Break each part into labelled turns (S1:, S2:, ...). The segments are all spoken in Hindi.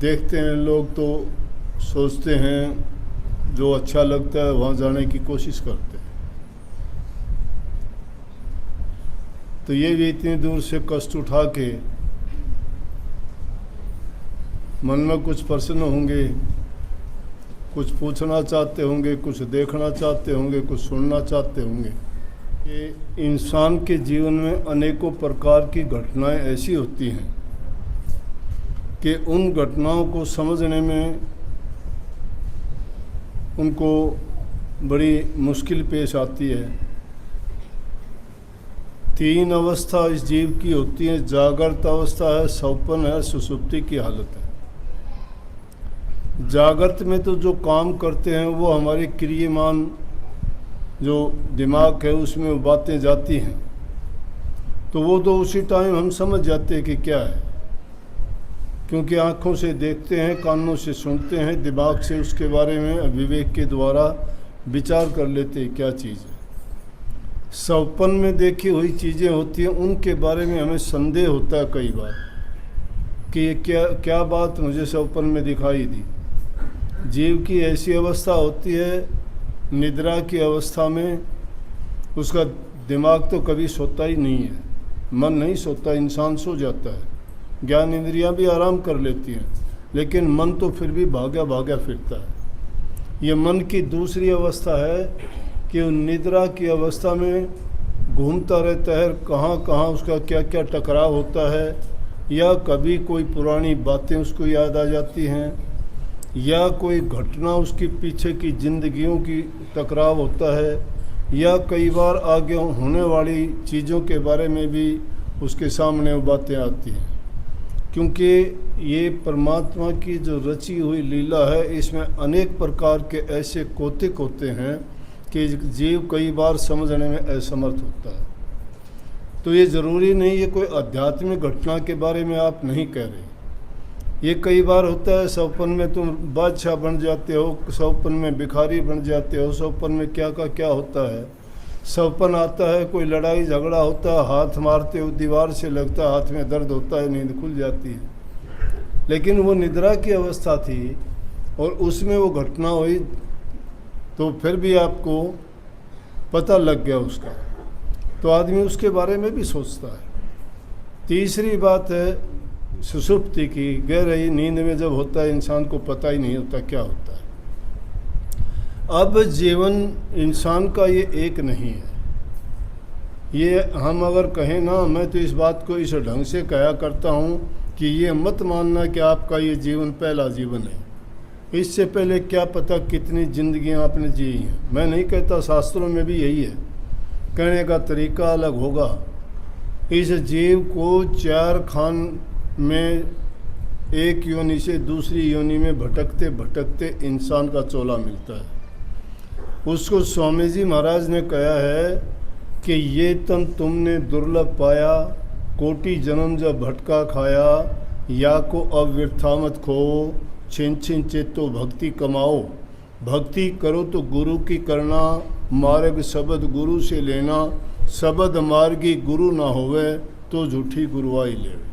S1: देखते हैं लोग तो सोचते हैं जो अच्छा लगता है वहाँ जाने की कोशिश करते हैं। तो ये भी इतनी दूर से कष्ट उठा के मन में कुछ प्रश्न होंगे, कुछ पूछना चाहते होंगे, कुछ देखना चाहते होंगे, कुछ सुनना चाहते होंगे कि इंसान के जीवन में अनेकों प्रकार की घटनाएं ऐसी होती हैं कि उन घटनाओं को समझने में उनको बड़ी मुश्किल पेश आती है। 3 अवस्था इस जीव की होती है, जागृत अवस्था है, स्वप्न है, सुषुप्ति की हालत है। जागृत में तो जो काम करते हैं वो हमारे क्रियमान जो दिमाग है उसमें वो बातें जाती हैं, तो वो तो उसी टाइम हम समझ जाते हैं कि क्या है, क्योंकि आँखों से देखते हैं, कानों से सुनते हैं, दिमाग से उसके बारे में विवेक के द्वारा विचार कर लेते हैं क्या चीज़ है। स्वप्न में देखी हुई चीज़ें होती हैं, उनके बारे में हमें संदेह होता है कई बार कि ये क्या बात मुझे स्वप्न में दिखाई दी। जीव की ऐसी अवस्था होती है निद्रा की अवस्था में, उसका दिमाग तो कभी सोता ही नहीं है, मन नहीं सोता, इंसान सो जाता है, ज्ञान इंद्रियां भी आराम कर लेती हैं, लेकिन मन तो फिर भी भागा फिरता है। ये मन की दूसरी अवस्था है कि निद्रा की अवस्था में घूमता रहता है, कहाँ कहाँ उसका क्या क्या टकराव होता है, या कभी कोई पुरानी बातें उसको याद आ जाती हैं, या कोई घटना उसकी पीछे की जिंदगियों की टकराव होता है, या कई बार आगे होने वाली चीज़ों के बारे में भी उसके सामने वो बातें आती हैं। क्योंकि ये परमात्मा की जो रची हुई लीला है, इसमें अनेक प्रकार के ऐसे कौतिक होते हैं कि जीव कई बार समझने में असमर्थ होता है। तो ये ज़रूरी नहीं है कोई आध्यात्मिक घटना के बारे में आप नहीं कह रहे। ये कई बार होता है, स्वप्न में तुम बादशाह बन जाते हो, स्वप्न में भिखारी बन जाते हो, स्वप्न में क्या का क्या होता है। स्वप्न आता है कोई लड़ाई झगड़ा होता है, हाथ मारते हो दीवार से लगता है, हाथ में दर्द होता है, नींद खुल जाती है, लेकिन वो निद्रा की अवस्था थी और उसमें वो घटना हुई, तो फिर भी आपको पता लग गया उसका, तो आदमी उसके बारे में भी सोचता है। तीसरी बात है सुषुप्ति की, गहरी नींद में जब होता है इंसान को पता ही नहीं होता क्या होता है। अब जीवन इंसान का ये एक नहीं है। ये हम अगर कहें ना, मैं तो इस बात को इस ढंग से कहा करता हूँ कि ये मत मानना कि आपका ये जीवन पहला जीवन है, इससे पहले क्या पता कितनी जिंदगियाँ आपने जी हैं। मैं नहीं कहता, शास्त्रों में भी यही है, कहने का तरीका अलग होगा। इस जीव को 4 खान में एक योनि से दूसरी योनि में भटकते भटकते इंसान का चोला मिलता है। उसको स्वामी जी महाराज ने कहा है कि ये तन तुमने दुर्लभ पाया, कोटि जन्म जब भटका खाया, या को अब व्यर्था मत खो, छिन छिन चेतो भक्ति कमाओ। भक्ति करो तो गुरु की करना, मार्ग शब्द गुरु से लेना, शब्द मार्गी गुरु ना होवे तो झूठी गुरुआई ले।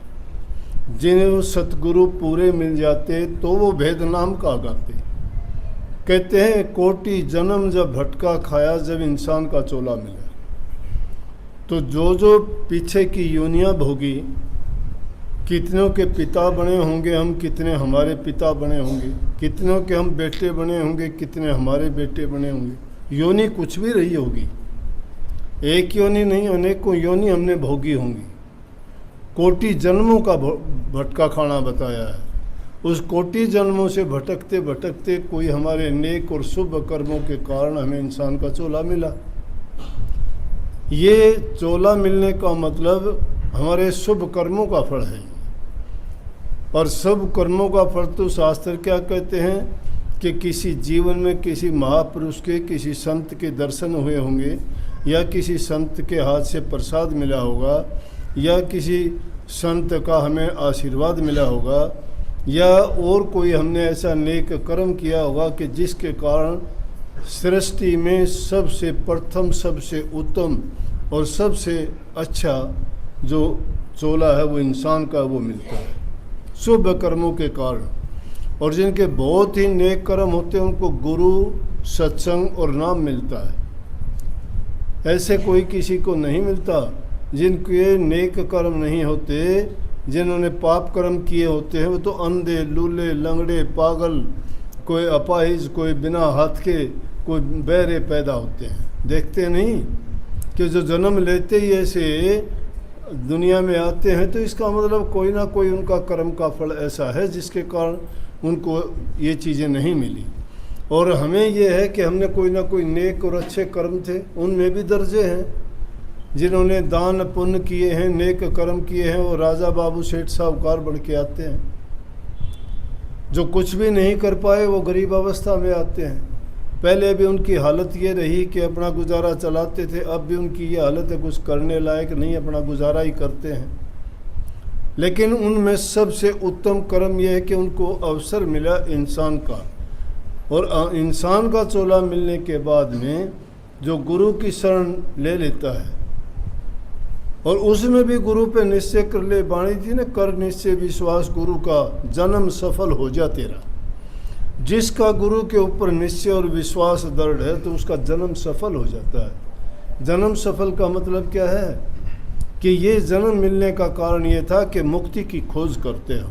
S1: जिन्हें सतगुरु पूरे मिल जाते तो वो भेद नाम का गाते। कहते हैं कोटि जन्म जब भटका खाया, जब इंसान का चोला मिला, तो जो पीछे की योनियां भोगी, कितनों के पिता बने होंगे हम, कितने हमारे पिता बने होंगे, कितनों के हम बेटे बने होंगे, कितने हमारे बेटे बने होंगे। योनि कुछ भी रही होगी, एक योनि नहीं, अनेकों योनि हमने भोगी होंगी। कोटि जन्मों का भटका खाना बताया है। उस कोटि जन्मों से भटकते भटकते कोई हमारे नेक और शुभ कर्मों के कारण हमें इंसान का चोला मिला। ये चोला मिलने का मतलब हमारे शुभ कर्मों का फल है, और शुभ कर्मों का फल तो शास्त्र क्या कहते हैं कि किसी जीवन में किसी महापुरुष के, किसी संत के दर्शन हुए होंगे, या किसी संत के हाथ से प्रसाद मिला होगा, या किसी संत का हमें आशीर्वाद मिला होगा, या और कोई हमने ऐसा नेक कर्म किया होगा कि जिसके कारण सृष्टि में सबसे प्रथम, सबसे उत्तम और सबसे अच्छा जो चोला है वो इंसान का वो मिलता है शुभ कर्मों के कारण। और जिनके बहुत ही नेक कर्म होते हैं उनको गुरु, सत्संग और नाम मिलता है। ऐसे कोई किसी को नहीं मिलता। जिनके नेक कर्म नहीं होते, जिन्होंने पाप कर्म किए होते हैं, वो तो अंधे, लूले, लंगड़े, पागल, कोई अपाहिज, कोई बिना हाथ के, कोई बहरे पैदा होते हैं। देखते नहीं कि जो जन्म लेते ही ऐसे दुनिया में आते हैं, तो इसका मतलब कोई ना कोई उनका कर्म का फल ऐसा है जिसके कारण उनको ये चीज़ें नहीं मिली। और हमें ये है कि हमने कोई ना कोई नेक और अच्छे कर्म थे, उनमें भी दर्जे हैं। जिन्होंने दान पुण्य किए हैं, नेक कर्म किए हैं, वो राजा, बाबू, सेठ, साहूकार बन के आते हैं। जो कुछ भी नहीं कर पाए वो गरीब अवस्था में आते हैं। पहले भी उनकी हालत ये रही कि अपना गुजारा चलाते थे, अब भी उनकी ये हालत है कुछ करने लायक नहीं, अपना गुजारा ही करते हैं। लेकिन उनमें सबसे उत्तम कर्म यह है कि उनको अवसर मिला इंसान का, और इंसान का चोला मिलने के बाद में जो गुरु की शरण ले लेता है, और उसमें भी गुरु पे निश्चय कर ले, बाणी थी ना, कर निश्चय विश्वास गुरु का जन्म सफल हो जा तेरा। जिसका गुरु के ऊपर निश्चय और विश्वास दृढ़ है तो उसका जन्म सफल हो जाता है। जन्म सफल का मतलब क्या है कि ये जन्म मिलने का कारण ये था कि मुक्ति की खोज करते हो,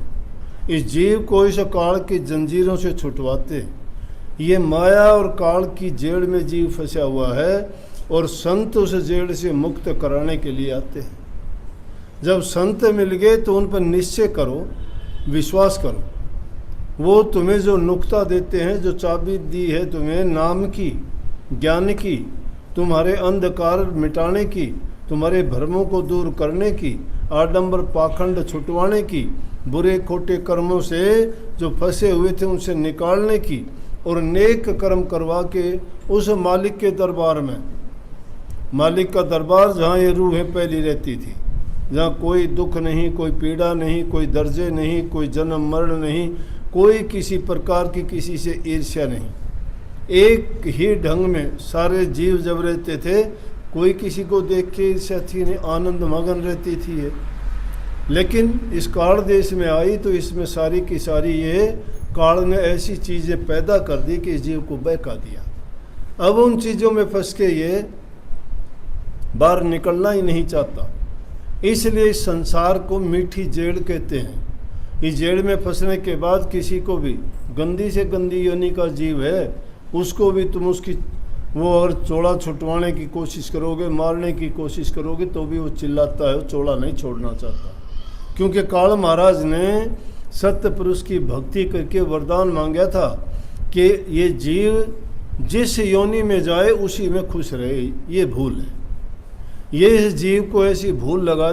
S1: इस जीव को इस काल की जंजीरों से छुटवाते। ये माया और काल की जेड़ में जीव फंसा हुआ है, और संत उस जेड़ से मुक्त कराने के लिए आते हैं। जब संत मिल गए तो उन पर निश्चय करो, विश्वास करो। वो तुम्हें जो नुक्ता देते हैं, जो चाबी दी है तुम्हें नाम की, ज्ञान की, तुम्हारे अंधकार मिटाने की, तुम्हारे भ्रमों को दूर करने की, आडंबर पाखंड छुटवाने की, बुरे खोटे कर्मों से जो फंसे हुए थे उनसे निकालने की, और नेक कर्म करवा के उस मालिक के दरबार में, मालिक का दरबार जहाँ ये रूहें पहली रहती थी, जहाँ कोई दुख नहीं, कोई पीड़ा नहीं, कोई दर्जे नहीं, कोई जन्म मरण नहीं, कोई किसी प्रकार की किसी से ईर्ष्या नहीं, एक ही ढंग में सारे जीव जब रहते थे, कोई किसी को देख के ईर्ष्या थी नहीं, आनंद मगन रहती थी ये। लेकिन इस काल देश में आई तो इसमें सारी की सारी ये काल ने ऐसी चीज़ें पैदा कर दी कि इस जीव को बहका दिया। अब उन चीज़ों में फंस के ये बाहर निकलना ही नहीं चाहता। इसलिए इस संसार को मीठी जेड़ कहते हैं। इस जेड़ में फंसने के बाद किसी को भी गंदी से गंदी योनि का जीव है, उसको भी तुम उसकी वो अगर चोला छुटवाने की कोशिश करोगे, मारने की कोशिश करोगे, तो भी वो चिल्लाता है, वो चोला नहीं छोड़ना चाहता। क्योंकि काल महाराज ने सत्य पुरुष की भक्ति करके वरदान मांगा था कि ये जीव जिस योनि में जाए उसी में खुश रहे। ये भूल है, ये इस जीव को ऐसी भूल लगा